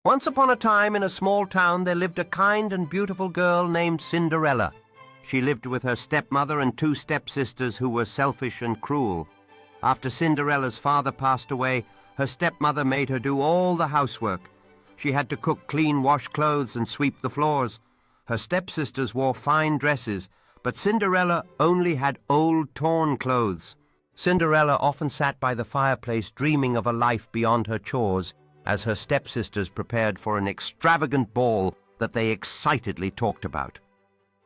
Once upon a time, in a small town, there lived a kind and beautiful girl named Cinderella. She lived with her stepmother and two stepsisters who were selfish and cruel. After Cinderella's father passed away, her stepmother made her do all the housework. She had to cook, clean, wash clothes, and sweep the floors. Her stepsisters wore fine dresses, but Cinderella only had old, torn clothes. Cinderella often sat by the fireplace dreaming of a life beyond her chores, as her stepsisters prepared for an extravagant ball that they excitedly talked about.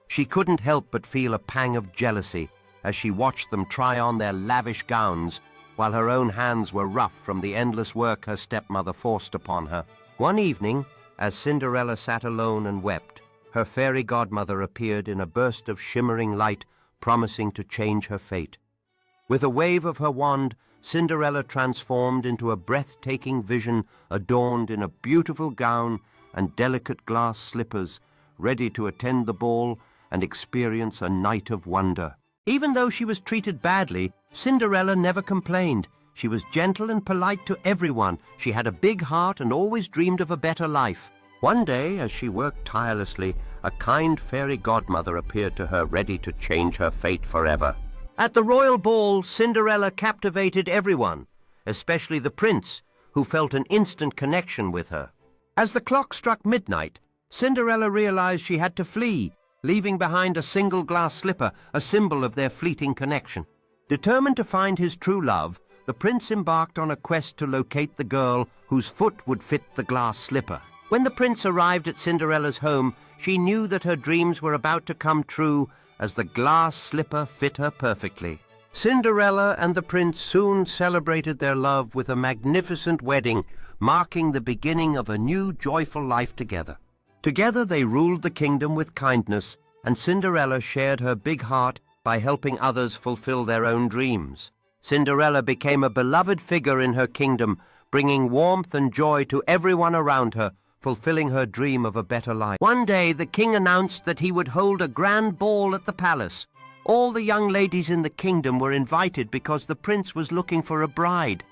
She couldn't help but feel a pang of jealousy as she watched them try on their lavish gowns, while her own hands were rough from the endless work her stepmother forced upon her. One evening, as Cinderella sat alone and wept, her fairy godmother appeared in a burst of shimmering light, promising to change her fate. With a wave of her wand, Cinderella transformed into a breathtaking vision adorned in a beautiful gown and delicate glass slippers, ready to attend the ball and experience a night of wonder. Even though she was treated badly, Cinderella never complained. She was gentle and polite to everyone. She had a big heart and always dreamed of a better life. One day, as she worked tirelessly, a kind fairy godmother appeared to her, ready to change her fate forever. At the royal ball, Cinderella captivated everyone, especially the prince, who felt an instant connection with her. As the clock struck midnight, Cinderella realized she had to flee, leaving behind a single glass slipper, a symbol of their fleeting connection. Determined to find his true love, the prince embarked on a quest to locate the girl whose foot would fit the glass slipper. When the prince arrived at Cinderella's home, she knew that her dreams were about to come true, as the glass slipper fit her perfectly. Cinderella and the prince soon celebrated their love with a magnificent wedding, marking the beginning of a new joyful life together. Together they ruled the kingdom with kindness, and Cinderella shared her big heart by helping others fulfill their own dreams. Cinderella became a beloved figure in her kingdom, bringing warmth and joy to everyone around her, fulfilling her dream of a better life. One day the king announced that he would hold a grand ball at the palace. All the young ladies in the kingdom were invited because the prince was looking for a bride.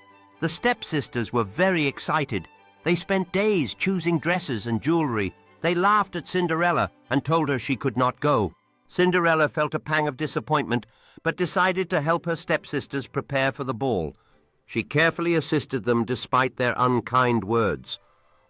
The stepsisters were very excited. They spent days choosing dresses and jewelry. They laughed at Cinderella and told her she could not go. Cinderella felt a pang of disappointment, but decided to help her stepsisters prepare for the ball. She carefully assisted them despite their unkind words.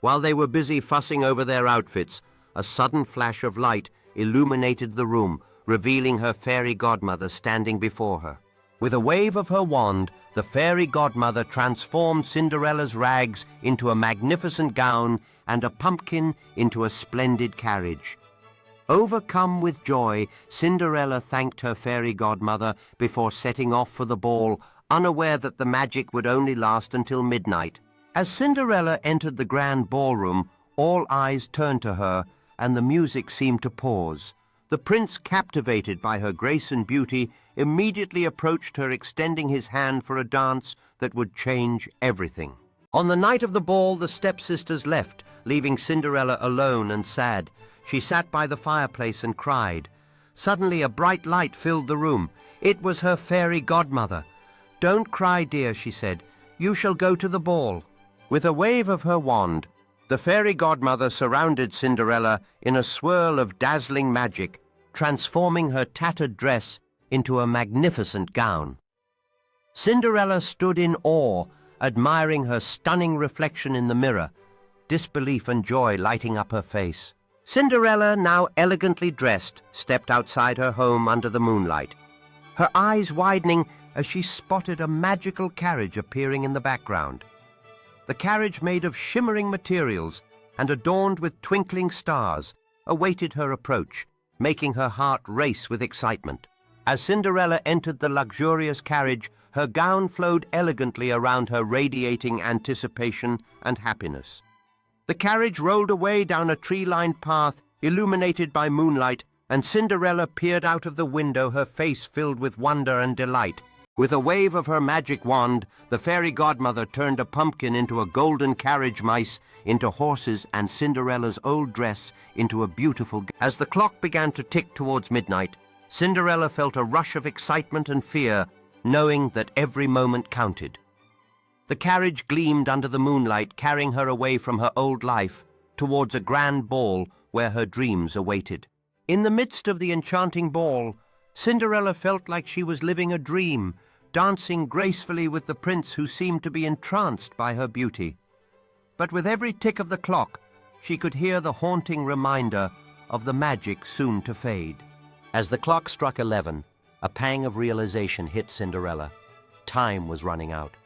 While they were busy fussing over their outfits, a sudden flash of light illuminated the room, revealing her fairy godmother standing before her. With a wave of her wand, the fairy godmother transformed Cinderella's rags into a magnificent gown and a pumpkin into a splendid carriage. Overcome with joy, Cinderella thanked her fairy godmother before setting off for the ball, unaware that the magic would only last until midnight. As Cinderella entered the grand ballroom, all eyes turned to her, and the music seemed to pause. The prince, captivated by her grace and beauty, immediately approached her, extending his hand for a dance that would change everything. On the night of the ball, the stepsisters left, leaving Cinderella alone and sad. She sat by the fireplace and cried. Suddenly, a bright light filled the room. It was her fairy godmother. "Don't cry, dear," she said. "You shall go to the ball." With a wave of her wand, the fairy godmother surrounded Cinderella in a swirl of dazzling magic, transforming her tattered dress into a magnificent gown. Cinderella stood in awe, admiring her stunning reflection in the mirror, disbelief and joy lighting up her face. Cinderella, now elegantly dressed, stepped outside her home under the moonlight, her eyes widening as she spotted a magical carriage appearing in the background. The carriage, made of shimmering materials and adorned with twinkling stars, awaited her approach, making her heart race with excitement. As Cinderella entered the luxurious carriage, her gown flowed elegantly around her, radiating anticipation and happiness. The carriage rolled away down a tree-lined path, illuminated by moonlight, and Cinderella peered out of the window, her face filled with wonder and delight. With a wave of her magic wand, the fairy godmother turned a pumpkin into a golden carriage mice, into horses, and Cinderella's old dress into a beautiful... As the clock began to tick towards midnight, Cinderella felt a rush of excitement and fear, knowing that every moment counted. The carriage gleamed under the moonlight, carrying her away from her old life towards a grand ball where her dreams awaited. In the midst of the enchanting ball, Cinderella felt like she was living a dream, dancing gracefully with the prince who seemed to be entranced by her beauty. But with every tick of the clock, she could hear the haunting reminder of the magic soon to fade. As the clock struck 11, a pang of realization hit Cinderella. Time was running out.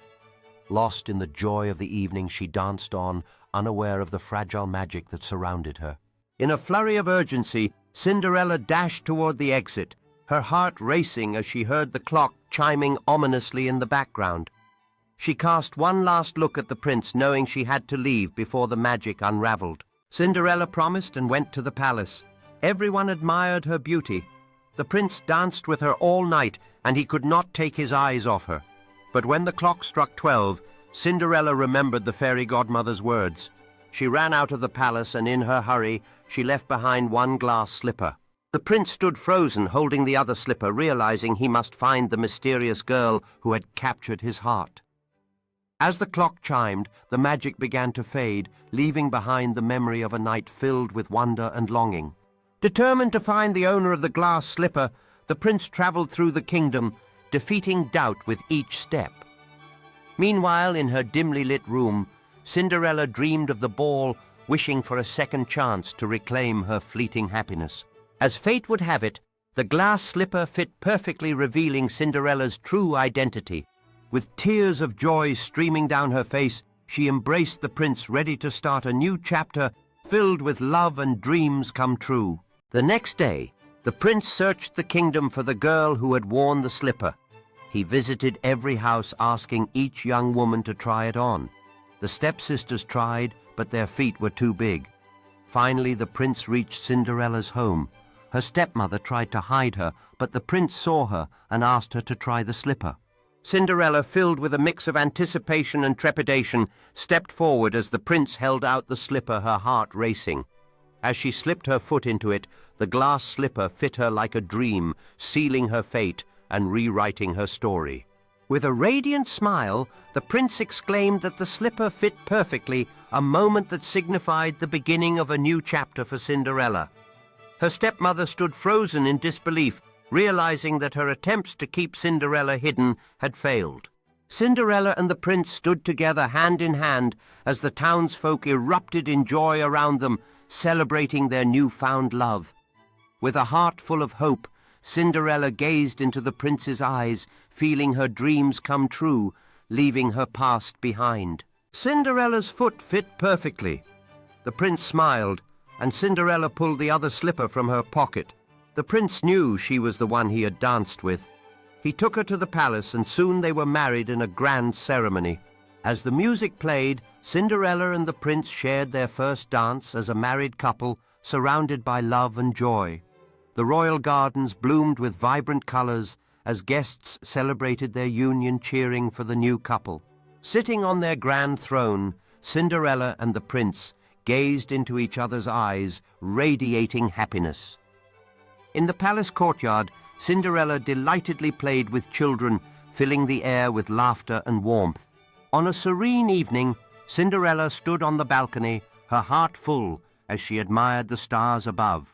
Lost in the joy of the evening, she danced on, unaware of the fragile magic that surrounded her. In a flurry of urgency, Cinderella dashed toward the exit, her heart racing as she heard the clock chiming ominously in the background. She cast one last look at the prince, knowing she had to leave before the magic unraveled. Cinderella promised and went to the palace. Everyone admired her beauty. The prince danced with her all night, and he could not take his eyes off her. But when the clock struck 12, Cinderella remembered the fairy godmother's words. She ran out of the palace, and in her hurry, she left behind one glass slipper. The prince stood frozen, holding the other slipper, realizing he must find the mysterious girl who had captured his heart. As the clock chimed, the magic began to fade, leaving behind the memory of a night filled with wonder and longing. Determined to find the owner of the glass slipper, the prince traveled through the kingdom, defeating doubt with each step. Meanwhile, in her dimly lit room, Cinderella dreamed of the ball, wishing for a second chance to reclaim her fleeting happiness. As fate would have it, the glass slipper fit perfectly, revealing Cinderella's true identity. With tears of joy streaming down her face, she embraced the prince, ready to start a new chapter filled with love and dreams come true. The next day, the prince searched the kingdom for the girl who had worn the slipper. He visited every house, asking each young woman to try it on. The stepsisters tried, but their feet were too big. Finally, the prince reached Cinderella's home. Her stepmother tried to hide her, but the prince saw her and asked her to try the slipper. Cinderella, filled with a mix of anticipation and trepidation, stepped forward as the prince held out the slipper, her heart racing. As she slipped her foot into it, the glass slipper fit her like a dream, sealing her fate and rewriting her story. With a radiant smile, the prince exclaimed that the slipper fit perfectly, a moment that signified the beginning of a new chapter for Cinderella. Her stepmother stood frozen in disbelief, realizing that her attempts to keep Cinderella hidden had failed. Cinderella and the prince stood together hand in hand as the townsfolk erupted in joy around them, celebrating their newfound love. With a heart full of hope, Cinderella gazed into the prince's eyes, feeling her dreams come true, leaving her past behind. Cinderella's foot fit perfectly. The prince smiled, and Cinderella pulled the other slipper from her pocket. The prince knew she was the one he had danced with. He took her to the palace, and soon they were married in a grand ceremony. As the music played, Cinderella and the prince shared their first dance as a married couple, surrounded by love and joy. The royal gardens bloomed with vibrant colors as guests celebrated their union, cheering for the new couple. Sitting on their grand throne, Cinderella and the prince gazed into each other's eyes, radiating happiness. In the palace courtyard, Cinderella delightedly played with children, filling the air with laughter and warmth. On a serene evening, Cinderella stood on the balcony, her heart full as she admired the stars above.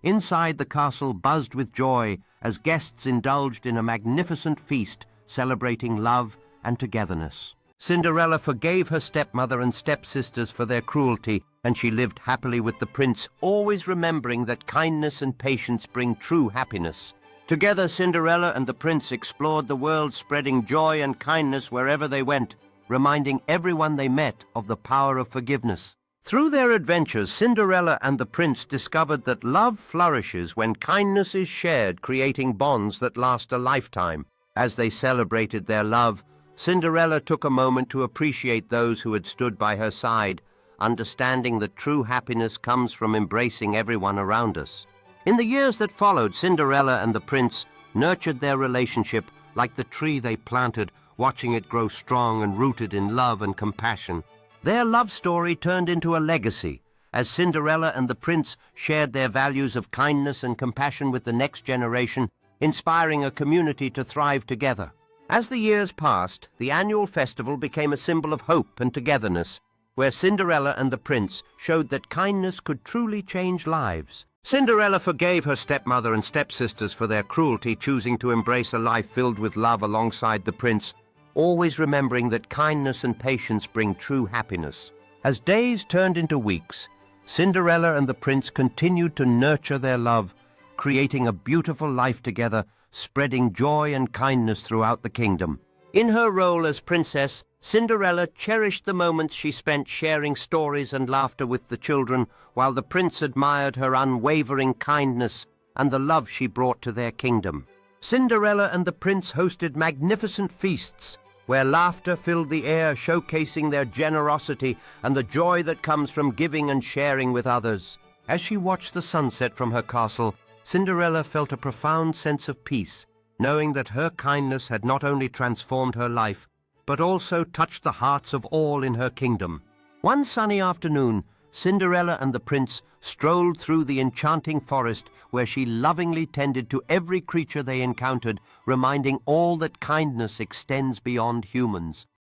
Inside, the castle buzzed with joy as guests indulged in a magnificent feast celebrating love and togetherness. Cinderella forgave her stepmother and stepsisters for their cruelty, and she lived happily with the prince, always remembering that kindness and patience bring true happiness. Together, Cinderella and the prince explored the world, spreading joy and kindness wherever they went, reminding everyone they met of the power of forgiveness. Through their adventures, Cinderella and the prince discovered that love flourishes when kindness is shared, creating bonds that last a lifetime. As they celebrated their love, Cinderella took a moment to appreciate those who had stood by her side, understanding that true happiness comes from embracing everyone around us. In the years that followed, Cinderella and the prince nurtured their relationship like the tree they planted, watching it grow strong and rooted in love and compassion. Their love story turned into a legacy, as Cinderella and the prince shared their values of kindness and compassion with the next generation, inspiring a community to thrive together. As the years passed, the annual festival became a symbol of hope and togetherness, where Cinderella and the prince showed that kindness could truly change lives. Cinderella forgave her stepmother and stepsisters for their cruelty, choosing to embrace a life filled with love alongside the prince, always remembering that kindness and patience bring true happiness. As days turned into weeks, Cinderella and the prince continued to nurture their love, creating a beautiful life together, spreading joy and kindness throughout the kingdom. In her role as princess, Cinderella cherished the moments she spent sharing stories and laughter with the children, while the prince admired her unwavering kindness and the love she brought to their kingdom. Cinderella and the prince hosted magnificent feasts, where laughter filled the air, showcasing their generosity and the joy that comes from giving and sharing with others. As she watched the sunset from her castle, Cinderella felt a profound sense of peace, knowing that her kindness had not only transformed her life, but also touched the hearts of all in her kingdom. One sunny afternoon, Cinderella and the prince strolled through the enchanting forest, where she lovingly tended to every creature they encountered, reminding all that kindness extends beyond humans.